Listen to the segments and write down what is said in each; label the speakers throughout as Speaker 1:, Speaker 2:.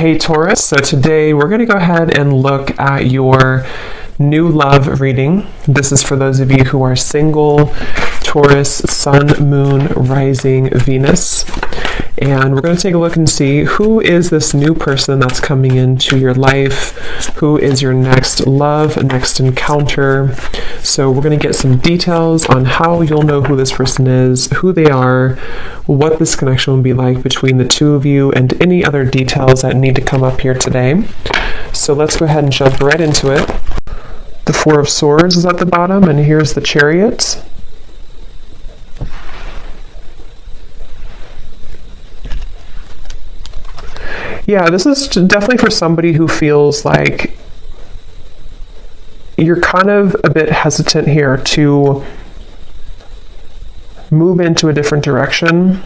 Speaker 1: Hey Taurus, so today we're going to go ahead and look at your new love reading. This is for those of you who are single, Taurus, Sun, Moon, Rising, Venus. And we're going to take a look and see who is this new person that's coming into your life, who is your next love, next encounter. So we're going to get some details on how you'll know who this person is, who they are, what this connection will be like between the two of you, and any other details that need to come up here today. So let's go ahead and jump right into it. The Four of Swords is at the bottom, and here's the Chariot. Yeah, this is definitely for somebody who feels like you're kind of a bit hesitant here to move into a different direction.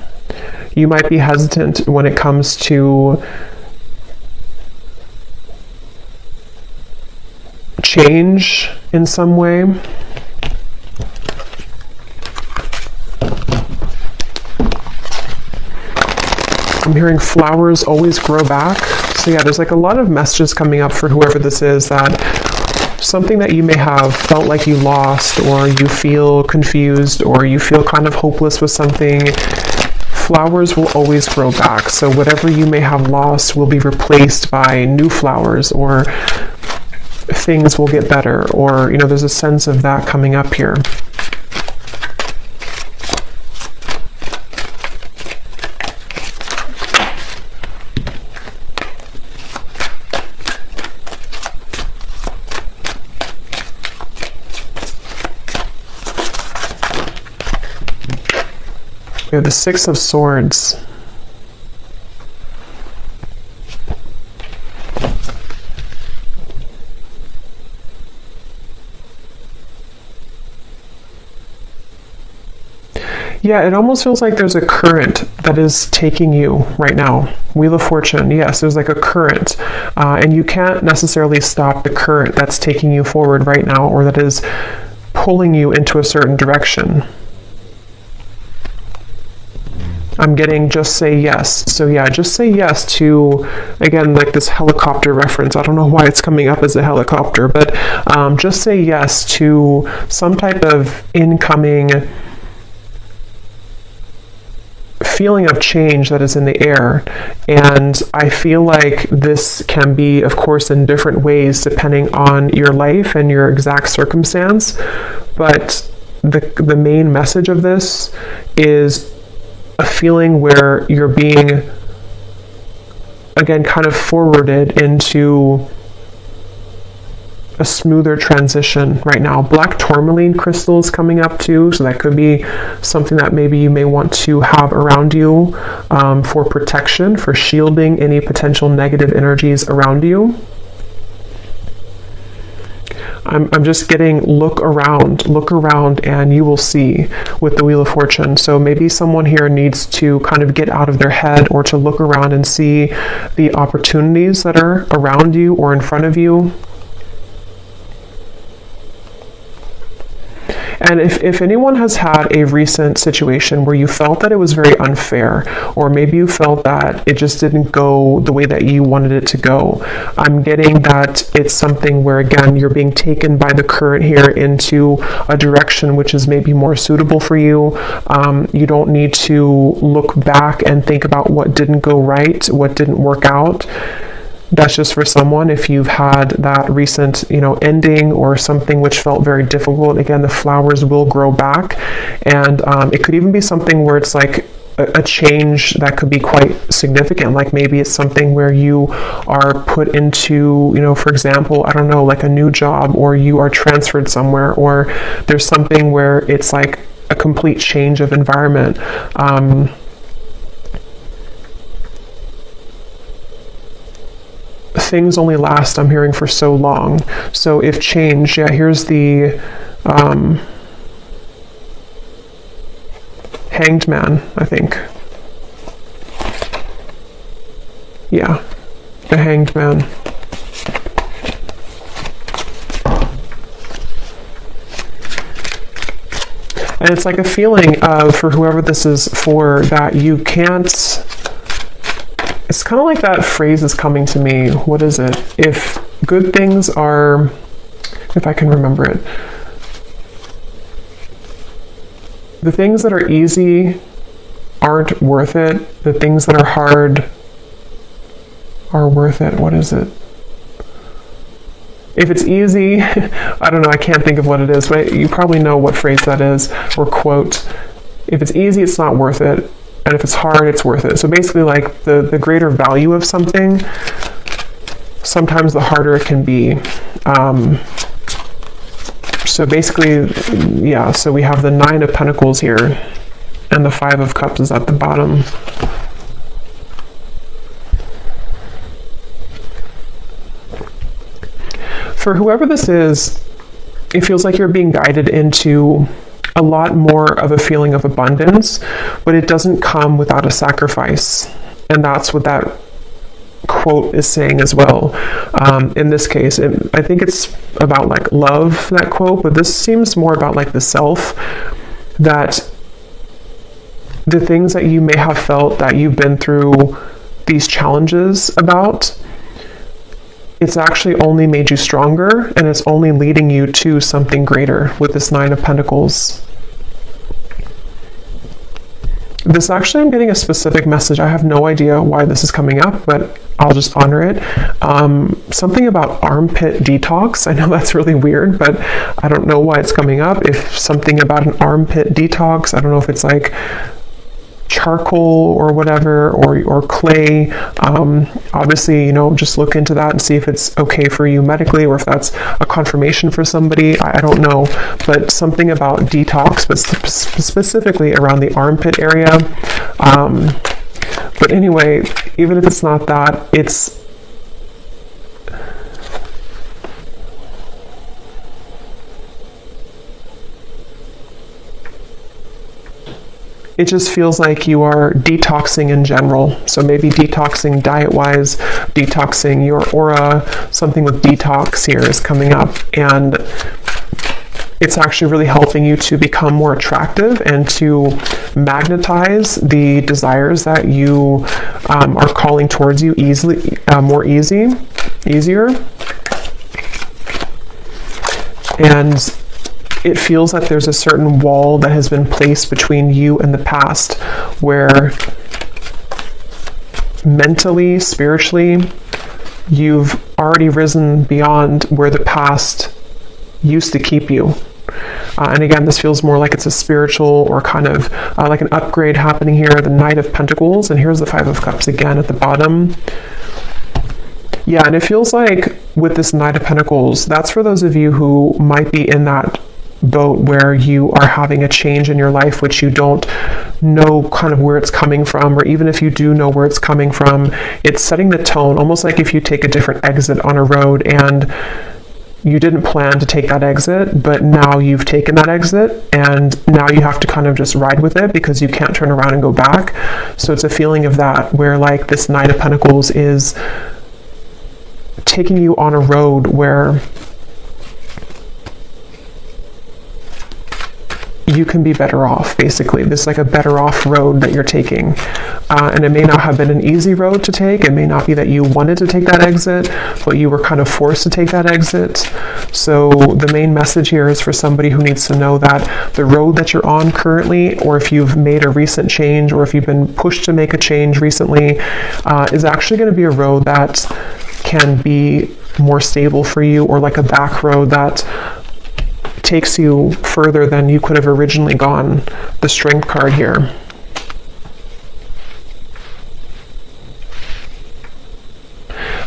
Speaker 1: You might be hesitant when it comes to change in some way. I'm hearing flowers always grow back. So yeah, there's like a lot of messages coming up for whoever this is, that something that you may have felt like you lost, or you feel confused, or you feel kind of hopeless with something. Flowers will always grow back. So whatever you may have lost will be replaced by new flowers, or things will get better, or, you know, there's a sense of that coming up here. We have the Six of Swords. Yeah, it almost feels like there's a current that is taking you right now. Wheel of Fortune, yes, there's like a current. And you can't necessarily stop the current that's taking you forward right now, or that is pulling you into a certain direction. I'm getting just say yes. So yeah, just say yes to, again, like this helicopter reference. I don't know why it's coming up as a helicopter, but just say yes to some type of incoming feeling of change that is in the air. And I feel like this can be, of course, in different ways depending on your life and your exact circumstance. But the main message of this is a feeling where you're being, again, kind of forwarded into a smoother transition right now. Black tourmaline crystals coming up too, so that could be something that maybe you may want to have around you for protection, for shielding any potential negative energies around you. I'm just getting look around, and you will see with the Wheel of Fortune. So maybe someone here needs to kind of get out of their head, or to look around and see the opportunities that are around you or in front of you. And if anyone has had a recent situation where you felt that it was very unfair, or maybe you felt that it just didn't go the way that you wanted it to go, I'm getting that it's something where, again, you're being taken by the current here into a direction which is maybe more suitable for you. You don't need to look back and think about what didn't go right, what didn't work out. That's just for someone if you've had that recent, ending, or something which felt very difficult. Again, the flowers will grow back, and it could even be something where it's like a change that could be quite significant. Like maybe it's something where you are put into, for example, I don't know, like a new job, or you are transferred somewhere, or there's something where it's like a complete change of environment. Things only last, I'm hearing, for so long. So if change, yeah, here's the Hanged Man, I think. Yeah, the Hanged Man. And it's like a feeling of, for whoever this is for, that you can't, it's kind of like that phrase is coming to me. What is it? If good things are, if I can remember it, the things that are easy aren't worth it. The things that are hard are worth it. What is it? If it's easy, I don't know, I can't think of what it is, but you probably know what phrase that is, or quote. If it's easy, it's not worth it. And if it's hard, it's worth it. So basically, like, the greater value of something, sometimes the harder it can be. So basically, yeah, so we have the 9 of Pentacles here, and the 5 of Cups is at the bottom. For whoever this is, it feels like you're being guided into a lot more of a feeling of abundance, but it doesn't come without a sacrifice. And that's what that quote is saying as well. In this case, I think it's about like love, that quote, but this seems more about like the self, that the things that you may have felt that you've been through these challenges about, it's actually only made you stronger, and it's only leading you to something greater with this 9 of Pentacles. This actually, I'm getting a specific message. I have no idea why this is coming up, but I'll just honor it. Something about armpit detox. I know that's really weird, but I don't know why it's coming up. If something about an armpit detox, I don't know if it's like charcoal or whatever, or clay. Obviously, you know, just look into that and see if it's okay for you medically, or if that's a confirmation for somebody. I don't know, but something about detox, but specifically around the armpit area. But anyway, even if it's not that, it just feels like you are detoxing in general. So maybe detoxing diet-wise, detoxing your aura, something with detox here is coming up. And it's actually really helping you to become more attractive and to magnetize the desires that you are calling towards you easier. And it feels like there's a certain wall that has been placed between you and the past, where mentally, spiritually, you've already risen beyond where the past used to keep you. And again, this feels more like it's a spiritual or kind of like an upgrade happening here, the Knight of Pentacles, and here's the 5 of Cups again at the bottom. Yeah, and it feels like with this Knight of Pentacles, that's for those of you who might be in that boat where you are having a change in your life which you don't know kind of where it's coming from, or even if you do know where it's coming from, it's setting the tone, almost like if you take a different exit on a road and you didn't plan to take that exit, but now you've taken that exit and now you have to kind of just ride with it because you can't turn around and go back. So it's a feeling of that, where like this Knight of Pentacles is taking you on a road where you can be better off, basically. This is like a better off road that you're taking. And it may not have been an easy road to take. It may not be that you wanted to take that exit, but you were kind of forced to take that exit. So the main message here is for somebody who needs to know that the road that you're on currently, or if you've made a recent change, or if you've been pushed to make a change recently, is actually going to be a road that can be more stable for you, or like a back road that takes you further than you could have originally gone. The Strength card here.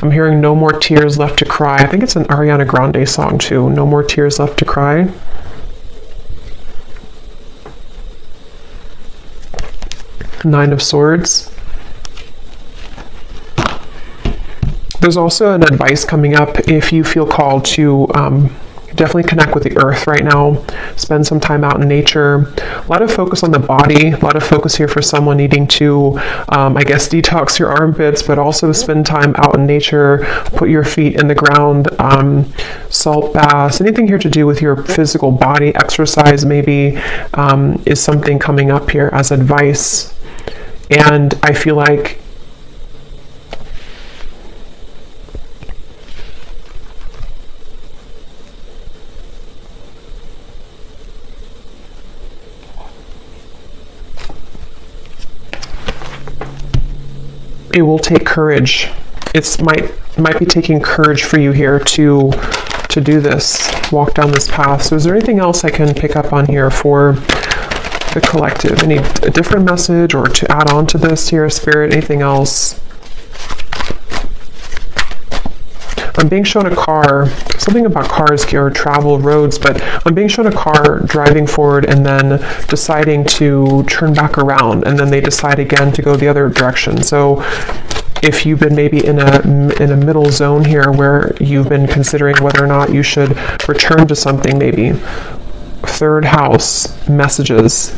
Speaker 1: I'm hearing No More Tears Left to Cry. I think it's an Ariana Grande song too. No More Tears Left to Cry. Nine of Swords. There's also an advice coming up if you feel called to definitely connect with the earth right now. Spend some time out in nature. A lot of focus on the body. A lot of focus here for someone needing to, I guess, detox your armpits, but also spend time out in nature. Put your feet in the ground. Salt baths. Anything here to do with your physical body. Exercise maybe is something coming up here as advice. And I feel like it will take courage. It might be taking courage for you here to do this, walk down this path. So is there anything else I can pick up on here for the collective? A different message or to add on to this here, Spirit? Anything else? I'm being shown a car, something about cars here, travel, roads, but I'm being shown a car driving forward and then deciding to turn back around, and then they decide again to go the other direction. So if you've been maybe in a middle zone here where you've been considering whether or not you should return to something, maybe. Third house, messages.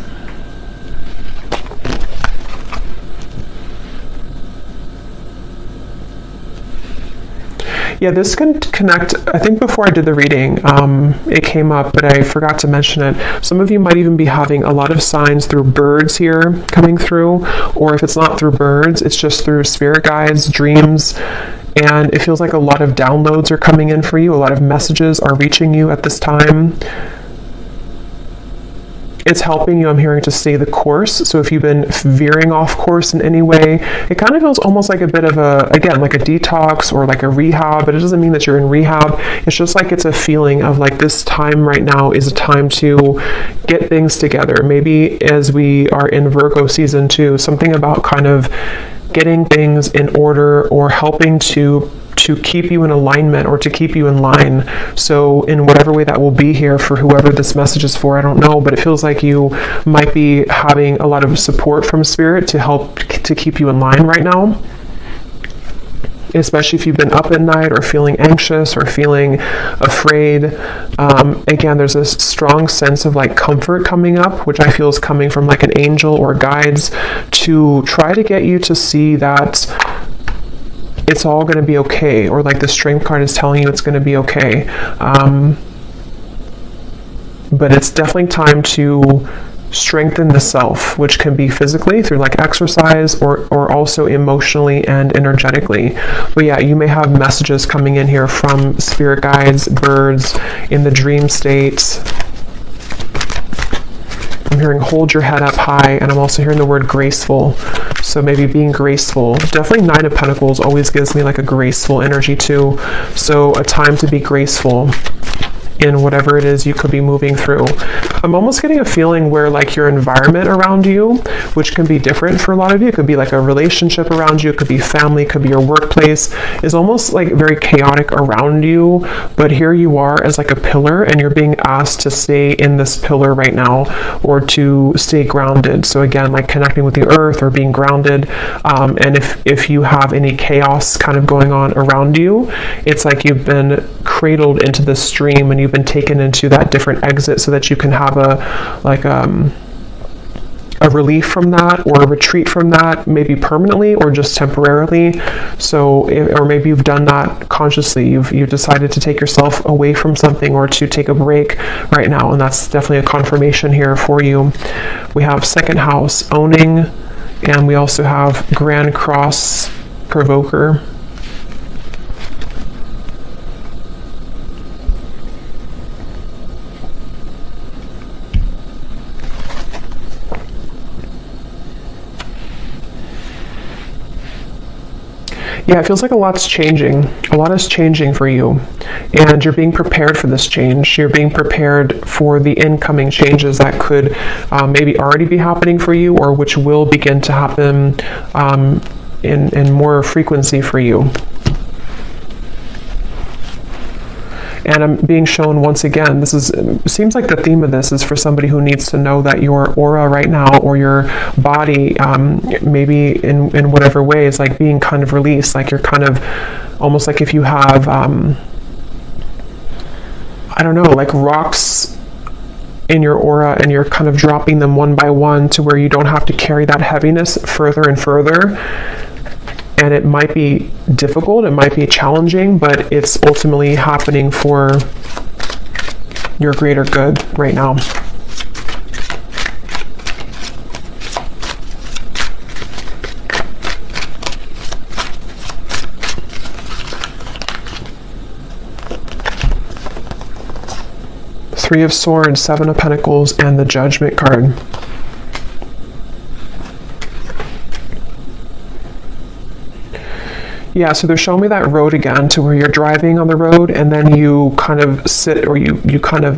Speaker 1: Yeah, this can connect. I think before I did the reading, it came up, but I forgot to mention it. Some of you might even be having a lot of signs through birds here coming through, or if it's not through birds, it's just through spirit guides, dreams, and it feels like a lot of downloads are coming in for you. A lot of messages are reaching you at this time. It's helping you, I'm hearing, to stay the course. So if you've been veering off course in any way, it kind of feels almost like a bit of a, again, like a detox or like a rehab, but it doesn't mean that you're in rehab. It's just like it's a feeling of like this time right now is a time to get things together. Maybe as we are in Virgo season 2, something about kind of getting things in order or helping to keep you in alignment or to keep you in line. So in whatever way that will be here for whoever this message is for, I don't know, but it feels like you might be having a lot of support from Spirit to help to keep you in line right now. Especially if you've been up at night or feeling anxious or feeling afraid. Again, there's this strong sense of like comfort coming up, which I feel is coming from like an angel or guides to try to get you to see that it's all going to be okay, or like the Strength card is telling you it's going to be okay. But it's definitely time to strengthen the self, which can be physically through like exercise or also emotionally and energetically. But yeah, you may have messages coming in here from spirit guides, birds, in the dream state. I'm hearing hold your head up high, and I'm also hearing the word graceful. So maybe being graceful. Definitely Nine of Pentacles always gives me like a graceful energy too. So a time to be graceful in whatever it is you could be moving through. I'm almost getting a feeling where like your environment around you, which can be different for a lot of you, it could be like a relationship around you, it could be family, it could be your workplace, is almost like very chaotic around you, but here you are as like a pillar, and you're being asked to stay in this pillar right now, or to stay grounded. So again, like connecting with the earth or being grounded. And if you have any chaos kind of going on around you, it's like you've been cradled into the stream and you've been taken into that different exit so that you can have a relief from that, or a retreat from that, maybe permanently or just temporarily. So, or maybe you've done that consciously. You've decided to take yourself away from something or to take a break right now, and that's definitely a confirmation here for you. We have second house, owning, and we also have Grand Cross Provoker. Yeah, it feels like a lot's changing. A lot is changing for you, and you're being prepared for this change. You're being prepared for the incoming changes that could maybe already be happening for you, or which will begin to happen in more frequency for you. And I'm being shown once again, seems like the theme of this is for somebody who needs to know that your aura right now, or your body, maybe in whatever way, is like being kind of released. Like you're kind of, almost like if you have, I don't know, like rocks in your aura, and you're kind of dropping them one by one to where you don't have to carry that heaviness further and further. And it might be difficult, it might be challenging, but it's ultimately happening for your greater good right now. Three of Swords, Seven of Pentacles, and the Judgment card. Yeah, so they're showing me that road again, to where you're driving on the road and then you kind of sit, or you kind of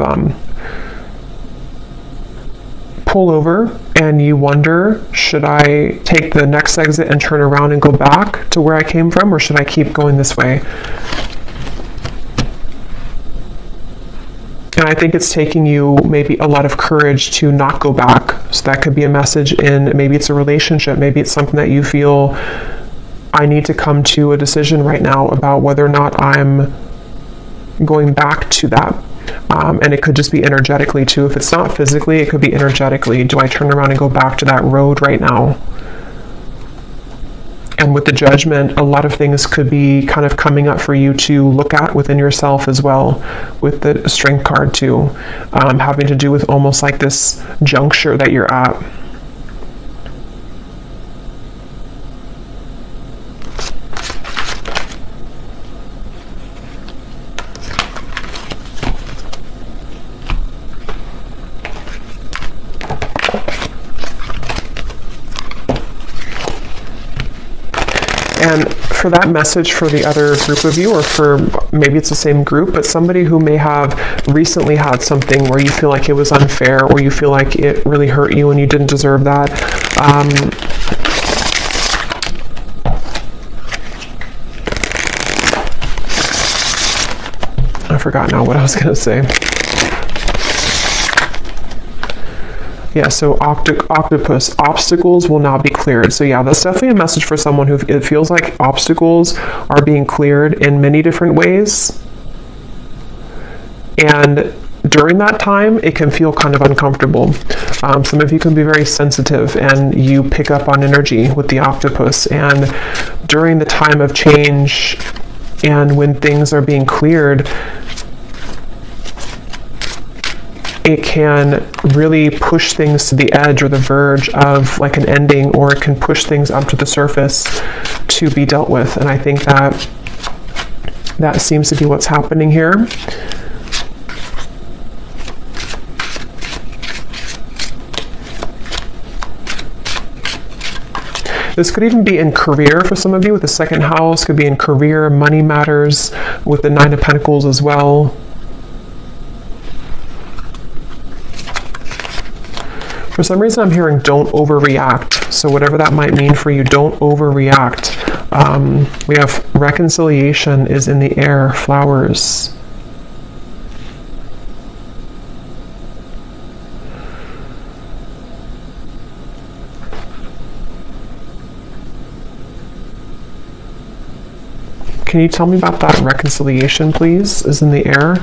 Speaker 1: pull over and you wonder, should I take the next exit and turn around and go back to where I came from, or should I keep going this way? And I think it's taking you maybe a lot of courage to not go back. So that could be a message in, maybe it's a relationship, maybe it's something that you feel, I need to come to a decision right now about whether or not I'm going back to that. And it could just be energetically too. If it's not physically, it could be energetically. Do I turn around and go back to that road right now? And with the Judgment, a lot of things could be kind of coming up for you to look at within yourself as well, with the Strength card too, having to do with almost like this juncture that you're at. And for that message for the other group of you, or for maybe it's the same group, but somebody who may have recently had something where you feel like it was unfair, or you feel like it really hurt you and you didn't deserve that. I forgot now what I was going to say. Yeah, so octopus, obstacles will now be cleared. So yeah, that's definitely a message for someone who it feels like obstacles are being cleared in many different ways. And during that time, it can feel kind of uncomfortable. Some of you can be very sensitive and you pick up on energy with the octopus. And during the time of change and when things are being cleared, it can really push things to the edge or the verge of like an ending, or it can push things up to the surface to be dealt with. And I think that seems to be what's happening here. This could even be in career for some of you with the second house, could be in career, money matters, with the Nine of Pentacles as well. For some reason, I'm hearing don't overreact. So whatever that might mean for you, don't overreact. We have reconciliation is in the air, flowers. Can you tell me about that reconciliation, please, is in the air?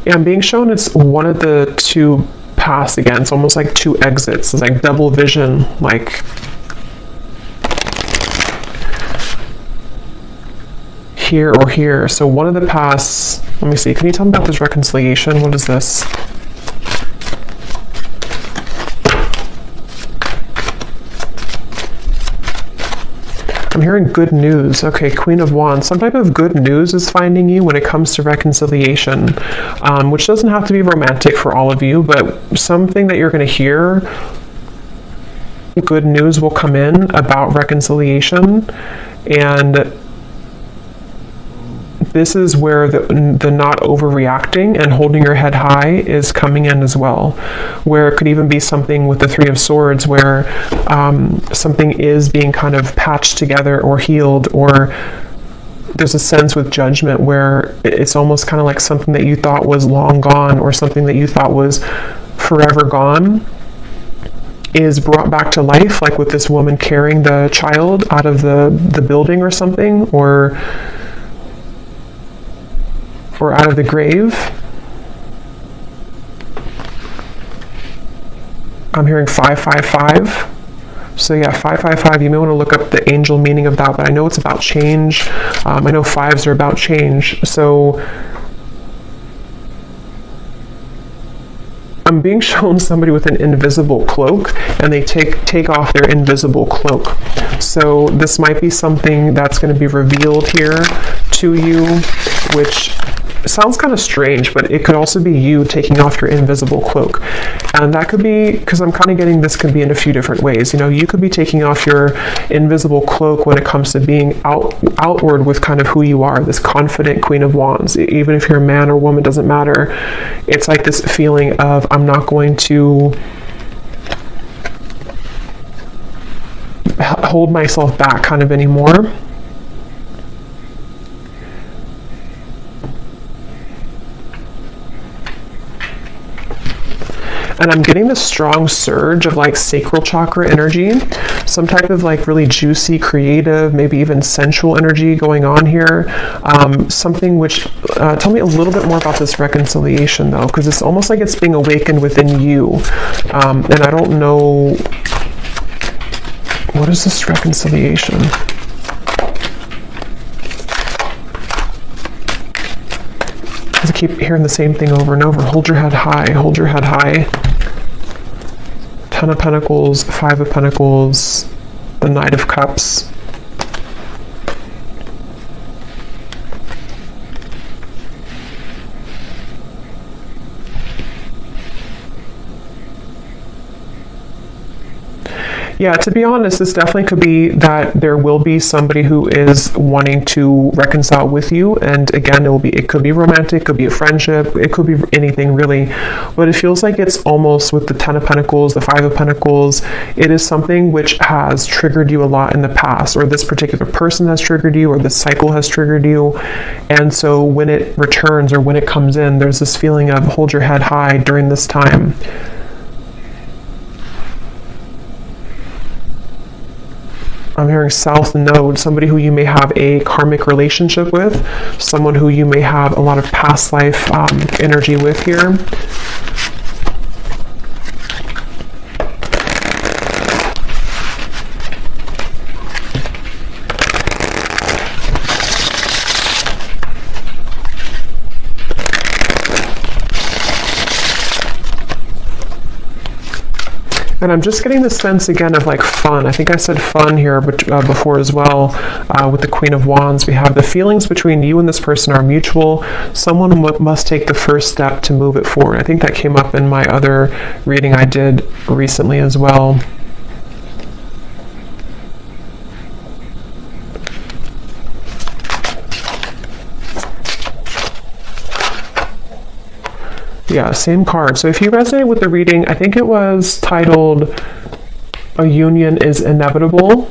Speaker 1: Yeah, I'm being shown it's one of the two paths again. It's almost like two exits. It's like double vision, like here or here. So one of the paths, let me see, can you tell me about this reconciliation? What is this? I'm hearing good news. Okay, Queen of Wands. Some type of good news is finding you when it comes to reconciliation, which doesn't have to be romantic for all of you, but something that you're going to hear, good news will come in about reconciliation. And this is where the not overreacting and holding your head high is coming in as well, where it could even be something with the Three of Swords where something is being kind of patched together or healed, or there's a sense with Judgment where it's almost kind of like something that you thought was long gone, or something that you thought was forever gone is brought back to life, like with this woman carrying the child out of the building or something, or out of the grave. I'm hearing 555. So yeah, 555, you may want to look up the angel meaning of that, but I know it's about change. I know fives are about change. So I'm being shown somebody with an invisible cloak, and they take off their invisible cloak. So this might be something that's going to be revealed here to you, which it sounds kind of strange, but it could also be you taking off your invisible cloak. And that could be, because I'm kind of getting this could be in a few different ways. You know, you could be taking off your invisible cloak when it comes to being outward with kind of who you are, this confident Queen of Wands. Even if you're a man or woman, doesn't matter. It's like this feeling of, I'm not going to hold myself back kind of anymore. And I'm getting this strong surge of like sacral chakra energy, some type of like really juicy, creative, maybe even sensual energy going on here. Something which, tell me a little bit more about this reconciliation though, because it's almost like it's being awakened within you. And I don't know, what is this reconciliation? I keep hearing the same thing over and over. Hold your head high, hold your head high. 10 of Pentacles, 5 of Pentacles, the Knight of Cups. Yeah, to be honest, this definitely could be that there will be somebody who is wanting to reconcile with you. And again, it could be romantic, it could be a friendship, it could be anything really. But it feels like it's almost with the 10 of Pentacles, the 5 of Pentacles, it is something which has triggered you a lot in the past, or this particular person has triggered you, or this cycle has triggered you. And so when it returns or when it comes in, there's this feeling of hold your head high during this time. I'm hearing South Node, somebody who you may have a karmic relationship with, someone who you may have a lot of past life energy with here. And I'm just getting the sense again of like fun. I think I said fun here before as well. With the Queen of Wands, we have the feelings between you and this person are mutual. Someone must take the first step to move it forward. I think that came up in my other reading I did recently as well. Yeah, same card. So if you resonate with the reading, I think it was titled A Union is Inevitable.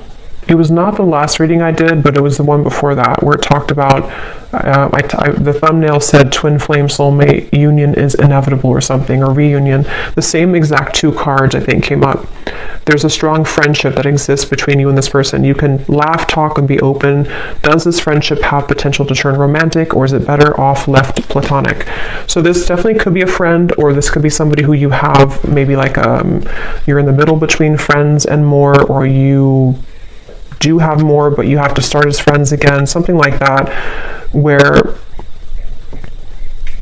Speaker 1: It was not the last reading I did, but it was the one before that where it talked about, the thumbnail said twin flame soulmate, union is inevitable or something, or reunion. The same exact two cards I think came up. There's a strong friendship that exists between you and this person. You can laugh, talk, and be open. Does this friendship have potential to turn romantic, or is it better off left platonic? So this definitely could be a friend, or this could be somebody who you have maybe like you're in the middle between friends and more, or you do have more, but you have to start as friends again, something like that, where,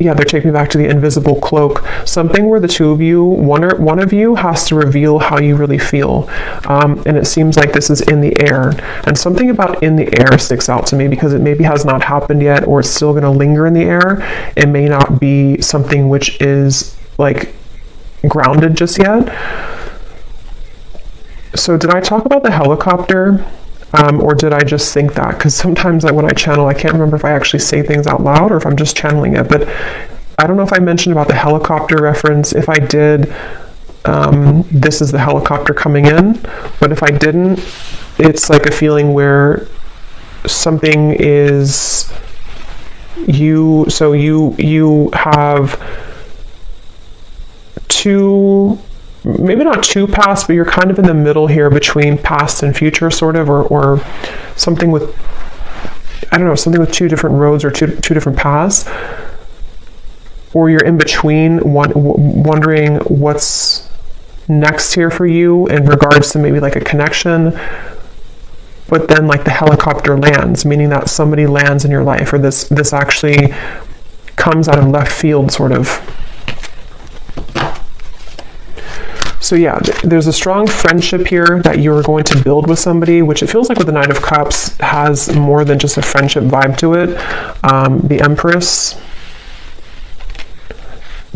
Speaker 1: yeah, they're taking me back to the invisible cloak, something where the two of you, one of you has to reveal how you really feel, and it seems like this is in the air, and something about in the air sticks out to me because it maybe has not happened yet, or it's still going to linger in the air. It may not be something which is like grounded just yet. So did I talk about the helicopter? Or did I just think that? Because sometimes when I channel, I can't remember if I actually say things out loud or if I'm just channeling it. But I don't know if I mentioned about the helicopter reference. If I did, this is the helicopter coming in. But if I didn't, it's like a feeling where something is you. So you have two, maybe not two pasts, but you're kind of in the middle here between past and future, sort of, or something with, I don't know, something with two different roads or two different paths, or you're in between, wondering what's next here for you in regards to maybe like a connection, but then like the helicopter lands, meaning that somebody lands in your life, or this actually comes out of left field, sort of. So yeah, there's a strong friendship here that you're going to build with somebody, which it feels like with the Knight of Cups has more than just a friendship vibe to it. The Empress,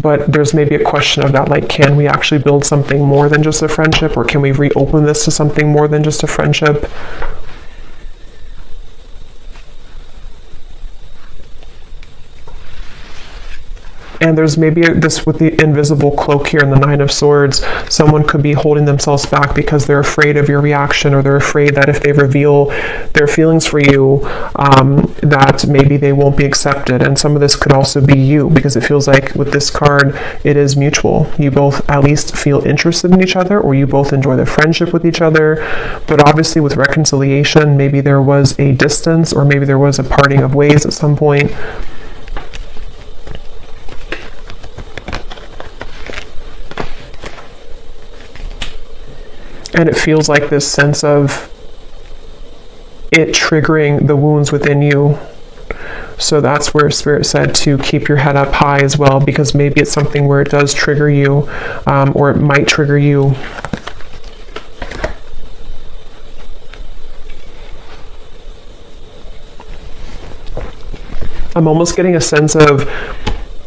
Speaker 1: But there's maybe a question of that, like, can we actually build something more than just a friendship, or can we reopen this to something more than just a friendship? And there's maybe this with the invisible cloak here in the Nine of Swords. Someone could be holding themselves back because they're afraid of your reaction, or they're afraid that if they reveal their feelings for you, that maybe they won't be accepted. And some of this could also be you, because it feels like with this card, it is mutual. You both at least feel interested in each other, or you both enjoy the friendship with each other. But obviously with reconciliation, maybe there was a distance, or maybe there was a parting of ways at some point. And it feels like this sense of it triggering the wounds within you. So that's where Spirit said to keep your head up high as well, because maybe it's something where it does trigger you, or it might trigger you. I'm almost getting a sense of,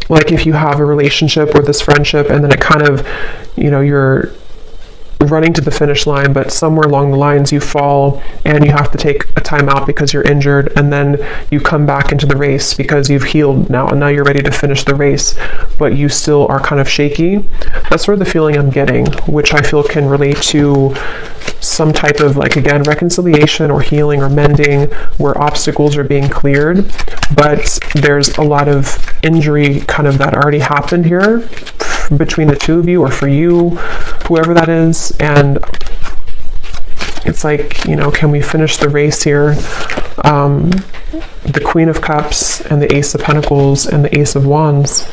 Speaker 1: like, if you have a relationship or this friendship, and then it kind of, you know, you're running to the finish line, but somewhere along the lines you fall and you have to take a time out because you're injured, and then you come back into the race because you've healed now, and now you're ready to finish the race, but you still are kind of shaky. That's sort of the feeling I'm getting, which I feel can relate to some type of, like, again, reconciliation or healing or mending, where obstacles are being cleared, but there's a lot of injury kind of that already happened here between the two of you, or for you, whoever that is. And it's like, you know, can we finish the race here? The Queen of Cups and the Ace of Pentacles and the Ace of Wands.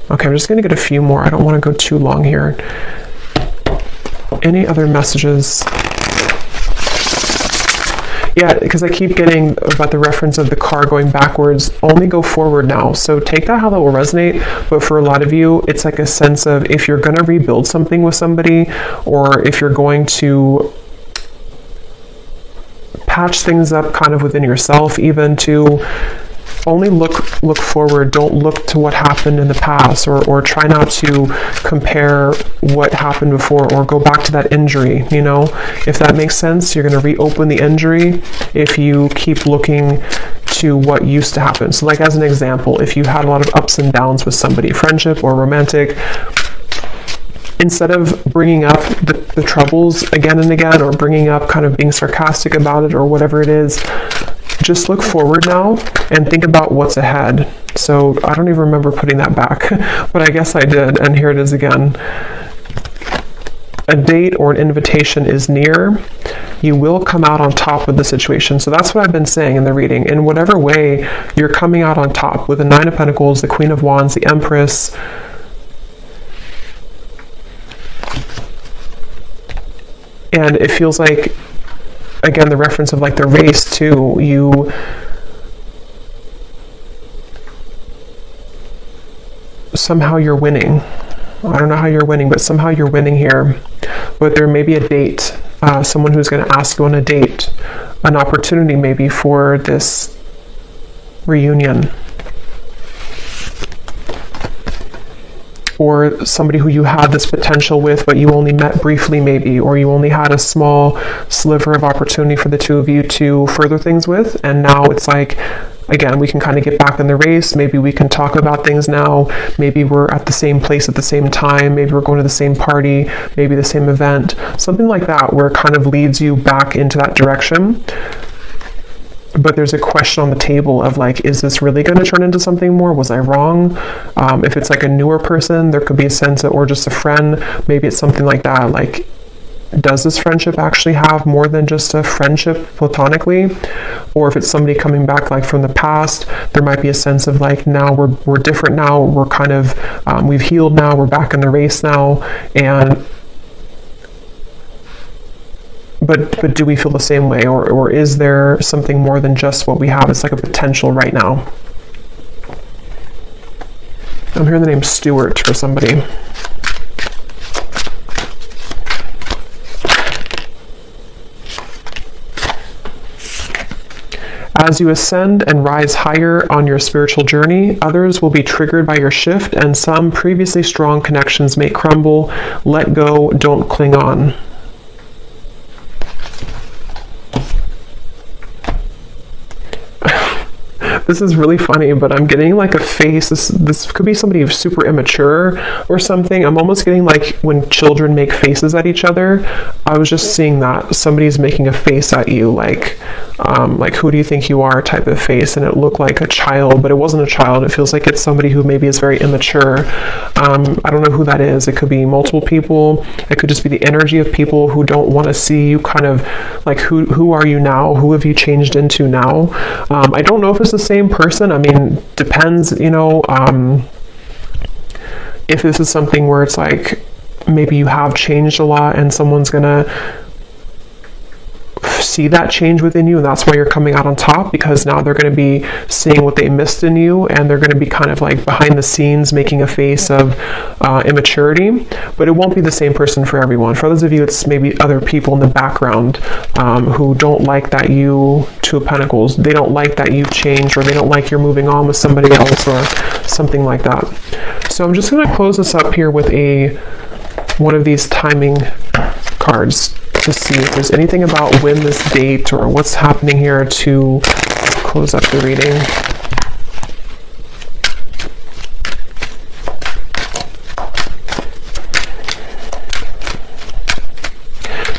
Speaker 1: Okay, I'm just going to get a few more. I don't want to go too long here. Any other messages? Yeah, because I keep getting about the reference of the car going backwards. Only go forward now. So take that how that will resonate. But for a lot of you, it's like a sense of, if you're going to rebuild something with somebody, or if you're going to patch things up kind of within yourself, even, to only look forward. Don't look to what happened in the past, or try not to compare what happened before, or go back to that injury. You know, if that makes sense, you're going to reopen the injury if you keep looking to what used to happen. So, like, as an example, if you had a lot of ups and downs with somebody, friendship or romantic, instead of bringing up the troubles again and again, or bringing up kind of being sarcastic about it, or whatever it is, just look forward now and think about what's ahead. So I don't even remember putting that back, but I guess I did, and here it is again. A date or an invitation is near. You will come out on top of the situation. So that's what I've been saying in the reading. In whatever way, you're coming out on top with the Nine of Pentacles, the Queen of Wands, the Empress. And it feels like, again, the reference of, like, the race too, somehow you're winning. I don't know how you're winning, but somehow you're winning here. But there may be a date, someone who's going to ask you on a date, an opportunity maybe for this reunion. Or somebody who you had this potential with, but you only met briefly maybe, or you only had a small sliver of opportunity for the two of you to further things with. And now it's like, again, we can kind of get back in the race. Maybe we can talk about things now. Maybe we're at the same place at the same time. Maybe we're going to the same party, maybe the same event, something like that, where it kind of leads you back into that direction. But there's a question on the table of, like, is this really going to turn into something more? Was I wrong? If it's like a newer person, there could be a sense of, or just a friend, maybe it's something like that. Like, does this friendship actually have more than just a friendship platonically? Or if it's somebody coming back, like, from the past, there might be a sense of, like, now we're different now. We're kind of, we've healed now. We're back in the race now. And But do we feel the same way, or is there something more than just what we have? It's like a potential right now. I'm hearing the name Stuart for somebody. As you ascend and rise higher on your spiritual journey, others will be triggered by your shift, and some previously strong connections may crumble. Let go, don't cling on. This is really funny, but I'm getting like a face. This could be somebody who's super immature or something. I'm almost getting like when children make faces at each other. I was just seeing that somebody's making a face at you, like who do you think you are type of face, and it looked like a child, but it wasn't a child. It feels like it's somebody who maybe is very immature. I don't know who that is. It could be multiple people. It could just be the energy of people who don't want to see you, kind of like who are you now? Who have you changed into now? I don't know if it's the same person. I mean, depends, if this is something where it's like maybe you have changed a lot and someone's gonna see that change within you, and that's why you're coming out on top, because now they're going to be seeing what they missed in you, and they're going to be kind of like behind the scenes making a face of immaturity. But it won't be the same person for everyone. For others of you, it's maybe other people in the background who don't like that you, Two of Pentacles, they don't like that you've changed, or they don't like you're moving on with somebody else or something like that. So I'm just going to close this up here with one of these timing cards to see if there's anything about when this date or what's happening here to close up the reading.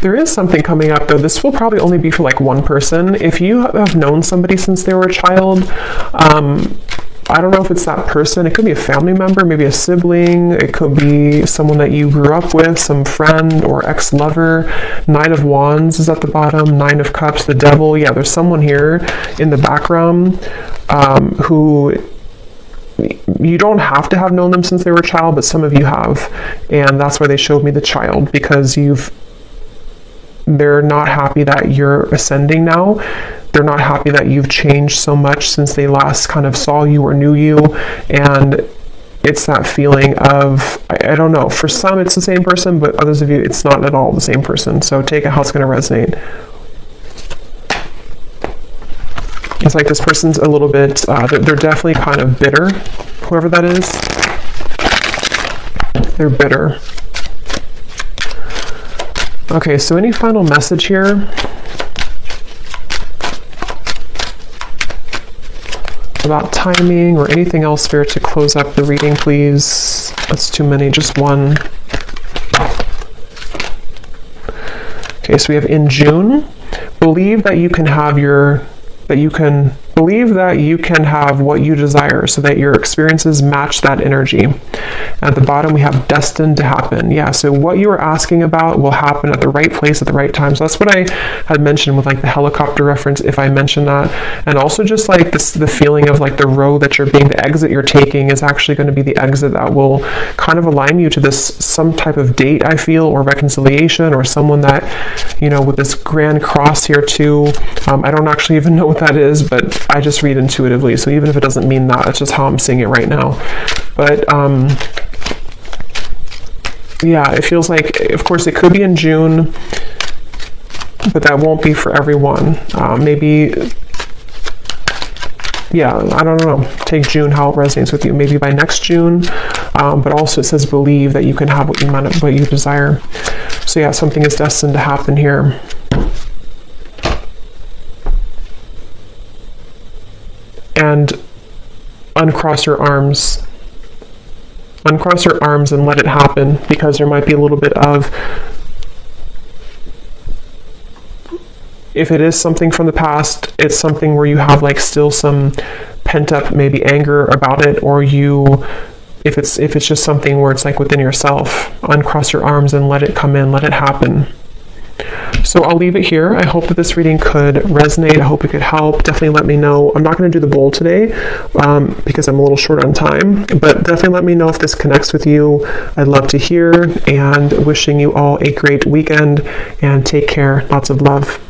Speaker 1: There is something coming up though. This will probably only be for like one person. If you have known somebody since they were a child, I don't know if it's that person. It could be a family member, maybe a sibling. It could be someone that you grew up with, some friend or ex-lover. Knight of Wands is at the bottom. Nine of Cups, the Devil. Yeah, there's someone here in the background who you don't have to have known them since they were a child, but some of you have. And that's why they showed me the child, because they're not happy that you're ascending now. They're not happy that you've changed so much since they last kind of saw you or knew you. And it's that feeling of, I don't know, for some it's the same person, but others of you, it's not at all the same person. So take it how it's going to resonate. It's like this person's a little bit, they're definitely kind of bitter, whoever that is. They're bitter. Okay, so any final message here? About timing or anything else, Spirit, to close up the reading, please. That's too many, just one. Okay, so we have in June, believe that you can have what you desire, so that your experiences match that energy. At the bottom, we have destined to happen. Yeah, so what you are asking about will happen at the right place at the right time. So that's what I had mentioned with like the helicopter reference, if I mentioned that. And also just like the feeling of like the road that the exit you're taking is actually going to be the exit that will kind of align you to some type of date, I feel, or reconciliation, or someone that, with this grand cross here too. I don't actually even know what that is, but I just read intuitively. So even if it doesn't mean that, it's just how I'm seeing it right now. But yeah, it feels like, of course, it could be in June, but that won't be for everyone. Maybe, yeah, I don't know. Take June, how it resonates with you. Maybe by next June, but also it says believe that you can have what you desire. So yeah, something is destined to happen here. And uncross your arms. Uncross your arms and let it happen, because there might be a little bit of, if it is something from the past, it's something where you have like still some pent up maybe anger about it, or if it's just something where it's like within yourself, uncross your arms and let it come in, let it happen. So I'll leave it here. I hope that this reading could resonate. I hope it could help. Definitely let me know. I'm not going to do the bowl today because I'm a little short on time, but definitely let me know if this connects with you. I'd love to hear, and wishing you all a great weekend, and take care. Lots of love.